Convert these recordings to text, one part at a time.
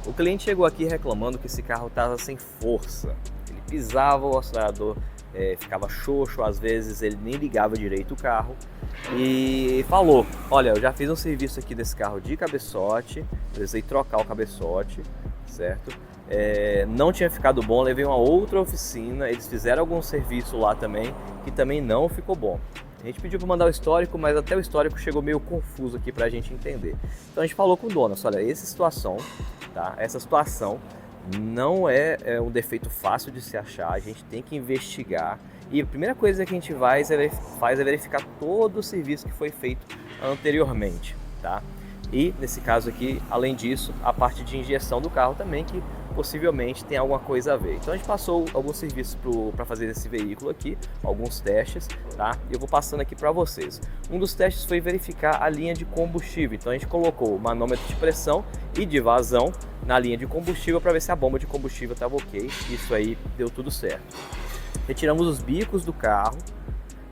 O cliente chegou aqui reclamando que esse carro estava sem força. Ele pisava, o acelerador ficava xoxo, às vezes ele nem ligava direito o carro. E falou: olha, eu já fiz um serviço aqui desse carro de cabeçote, precisei trocar o cabeçote, certo? Não tinha ficado bom, levei uma outra oficina, eles fizeram algum serviço lá também, que também não ficou bom. A gente pediu para mandar o histórico, mas até o histórico chegou meio confuso aqui para a gente entender. Então a gente falou com o dono: olha, essa situação não é um defeito fácil de se achar, a gente tem que investigar. E a primeira coisa que a gente faz é verificar todo o serviço que foi feito anteriormente, tá? E nesse caso aqui, além disso, a parte de injeção do carro também, que possivelmente tem alguma coisa a ver. Então a gente passou alguns serviços para fazer esse veículo aqui, alguns testes, tá? E eu vou passando aqui para vocês. Um dos testes foi verificar a linha de combustível. Então a gente colocou o manômetro de pressão e de vazão na linha de combustível para ver se a bomba de combustível estava ok. Isso aí deu tudo certo. Retiramos os bicos do carro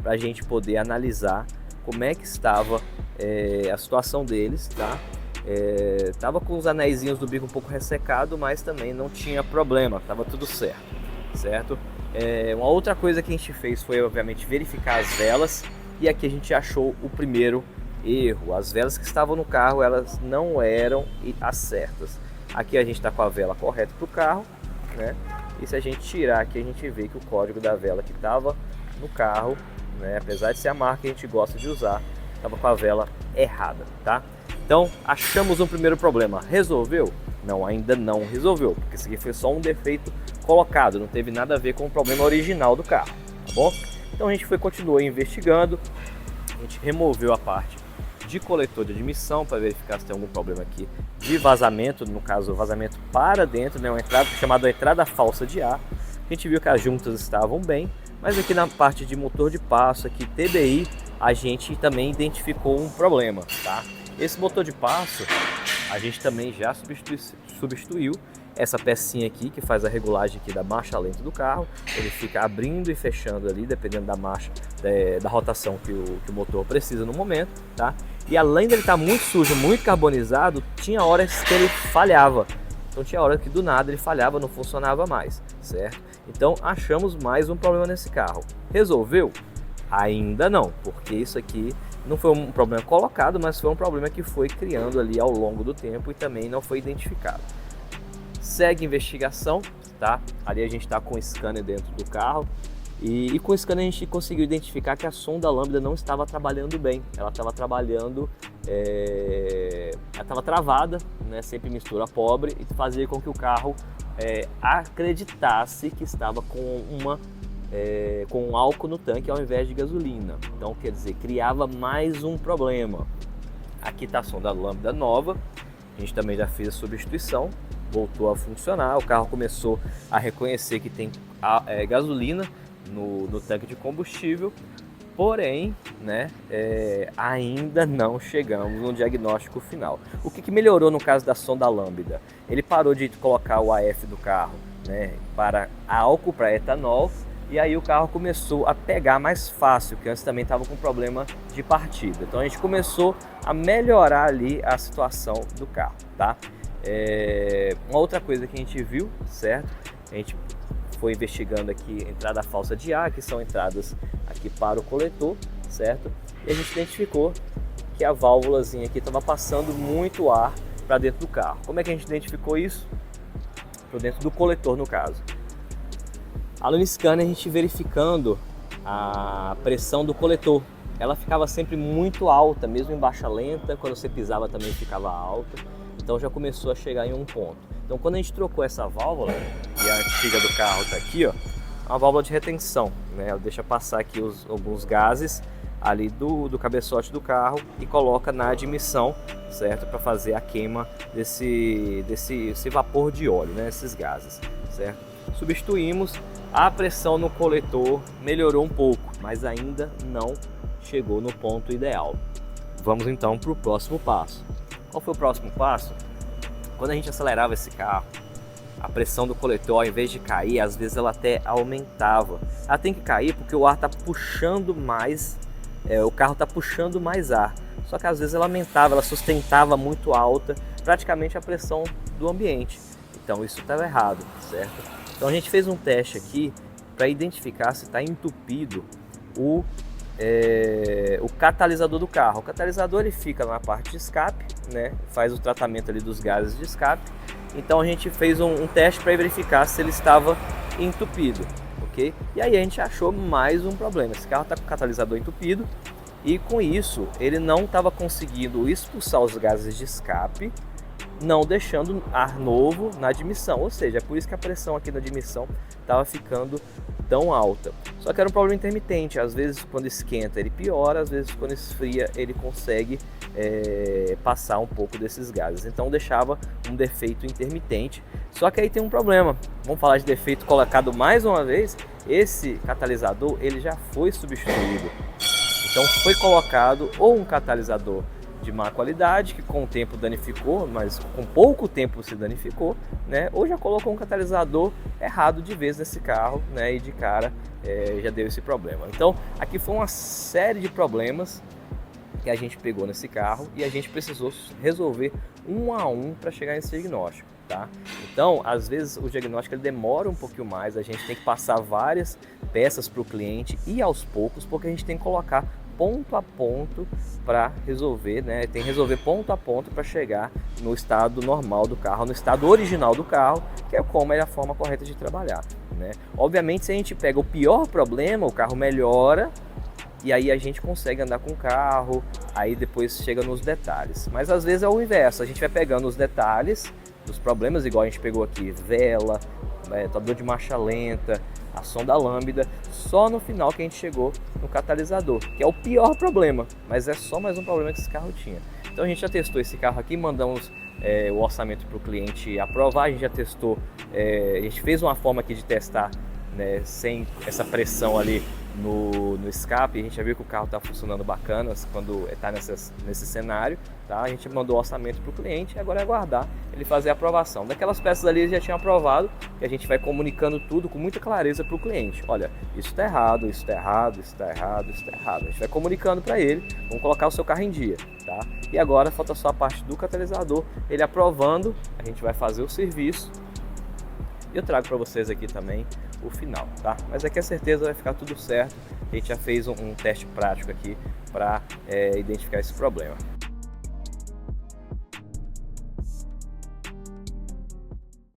para a gente poder analisar como é que estava a situação deles, tá? Tava com os anéisinhos do bico um pouco ressecado, mas também não tinha problema, tava tudo certo? Uma outra coisa que a gente fez foi, obviamente, verificar as velas, e aqui a gente achou o primeiro erro. As velas que estavam no carro, elas não eram as certas. Aqui a gente está com a vela correta para o carro, né? E se a gente tirar aqui, a gente vê que o código da vela que estava no carro, né, apesar de ser a marca que a gente gosta de usar, estava com a vela errada, tá? Então, achamos um primeiro problema. Resolveu? Não, ainda não resolveu, porque isso aqui foi só um defeito colocado, não teve nada a ver com o problema original do carro, tá bom? Então a gente continuou investigando, a gente removeu a parte de coletor de admissão para verificar se tem algum problema aqui de vazamento, no caso vazamento para dentro, né, uma entrada chamada entrada falsa de ar. A gente viu que as juntas estavam bem, mas aqui na parte de motor de passo, aqui TBI, a gente também identificou um problema, tá? Esse motor de passo a gente também já substituiu essa pecinha aqui que faz a regulagem aqui da marcha lenta do carro. Ele fica abrindo e fechando ali, dependendo da marcha, da rotação que o motor precisa no momento, tá? E além dele estar muito sujo, muito carbonizado, tinha horas que ele falhava. Então tinha hora que do nada ele falhava, não funcionava mais, certo? Então achamos mais um problema nesse carro. Resolveu? Ainda não, porque isso aqui não foi um problema colocado, mas foi um problema que foi criando ali ao longo do tempo e também não foi identificado. Segue investigação, tá? Ali a gente está com o scanner dentro do carro e com o scanner a gente conseguiu identificar que a sonda lambda não estava trabalhando bem. Ela estava trabalhando, ela estava travada, né? Sempre mistura pobre, e fazia com que o carro acreditasse que estava com álcool no tanque ao invés de gasolina. Então, quer dizer, criava mais um problema. Aqui está a sonda lambda nova, a gente também já fez a substituição, voltou a funcionar, o carro começou a reconhecer que tem gasolina no tanque de combustível, porém, né, ainda não chegamos no diagnóstico final. O que melhorou no caso da sonda lambda? Ele parou de colocar o AF do carro, né, para álcool, para etanol, e aí o carro começou a pegar mais fácil, que antes também estava com problema de partida. Então a gente começou a melhorar ali a situação do carro, tá? Uma outra coisa que a gente viu, certo? A gente foi investigando aqui entrada falsa de ar, que são entradas aqui para o coletor, certo? E a gente identificou que a válvulazinha aqui estava passando muito ar para dentro do carro. Como é que a gente identificou isso? Para dentro do coletor, no caso. Ali no scanner a gente verificando a pressão do coletor, ela ficava sempre muito alta, mesmo em baixa lenta, quando você pisava também ficava alta, então já começou a chegar em um ponto. Então quando a gente trocou essa válvula, e a antiga do carro está aqui, ó, uma válvula de retenção, né? Ela deixa passar aqui alguns gases ali do cabeçote do carro e coloca na admissão, certo? Para fazer a queima desse vapor de óleo, né? Esses gases, certo? Substituímos. A pressão no coletor melhorou um pouco, mas ainda não chegou no ponto ideal. Vamos então para o próximo passo. Qual foi o próximo passo? Quando a gente acelerava esse carro, a pressão do coletor, ao invés de cair, às vezes ela até aumentava. Ela tem que cair porque o ar está puxando mais, o carro está puxando mais ar. Só que às vezes ela aumentava, ela sustentava muito alta, praticamente a pressão do ambiente. Então isso estava errado, certo? Então a gente fez um teste aqui para identificar se está entupido o catalisador do carro. O catalisador ele fica na parte de escape, né? Faz o tratamento ali dos gases de escape. Então a gente fez um teste para verificar se ele estava entupido, ok? E aí a gente achou mais um problema. Esse carro está com o catalisador entupido e com isso ele não estava conseguindo expulsar os gases de escape, não deixando ar novo na admissão, ou seja, é por isso que a pressão aqui na admissão estava ficando tão alta. Só que era um problema intermitente, às vezes quando esquenta ele piora, às vezes quando esfria ele consegue passar um pouco desses gases, então deixava um defeito intermitente. Só que aí tem um problema, vamos falar de defeito colocado mais uma vez. Esse catalisador ele já foi substituído, então foi colocado ou um catalisador de má qualidade, que com o tempo danificou, mas com pouco tempo se danificou, né? Ou já colocou um catalisador errado de vez nesse carro, né? E de cara já deu esse problema. Então aqui foi uma série de problemas que a gente pegou nesse carro e a gente precisou resolver um a um para chegar nesse diagnóstico, tá? Então às vezes o diagnóstico ele demora um pouquinho mais, a gente tem que passar várias peças para o cliente e aos poucos, porque a gente tem que colocar ponto a ponto para resolver, né? Tem que resolver ponto a ponto para chegar no estado normal do carro, no estado original do carro, que é como é a forma correta de trabalhar, né? Obviamente, se a gente pega o pior problema, o carro melhora e aí a gente consegue andar com o carro, aí depois chega nos detalhes. Mas às vezes é o inverso, a gente vai pegando os detalhes dos problemas, igual a gente pegou aqui, vela, dor de marcha lenta, a sonda lambda, só no final que a gente chegou no catalisador, que é o pior problema, mas é só mais um problema que esse carro tinha. Então a gente já testou esse carro aqui, mandamos o orçamento para o cliente aprovar, a gente já testou, a gente fez uma forma aqui de testar, né, sem essa pressão ali no escape. A gente já viu que o carro está funcionando bacana quando está nesse cenário, tá? A gente mandou o orçamento para o cliente, agora é aguardar ele fazer a aprovação. Daquelas peças ali ele já tinha aprovado, que a gente vai comunicando tudo com muita clareza para o cliente. Olha, isso está errado, isso está errado, isso está errado, isso está errado. A gente vai comunicando para ele, vamos colocar o seu carro em dia, tá? E agora falta só a parte do catalisador, ele aprovando, a gente vai fazer o serviço e eu trago para vocês aqui também o final, tá? Mas aqui a certeza vai ficar tudo certo. A gente já fez um teste prático aqui para identificar esse problema.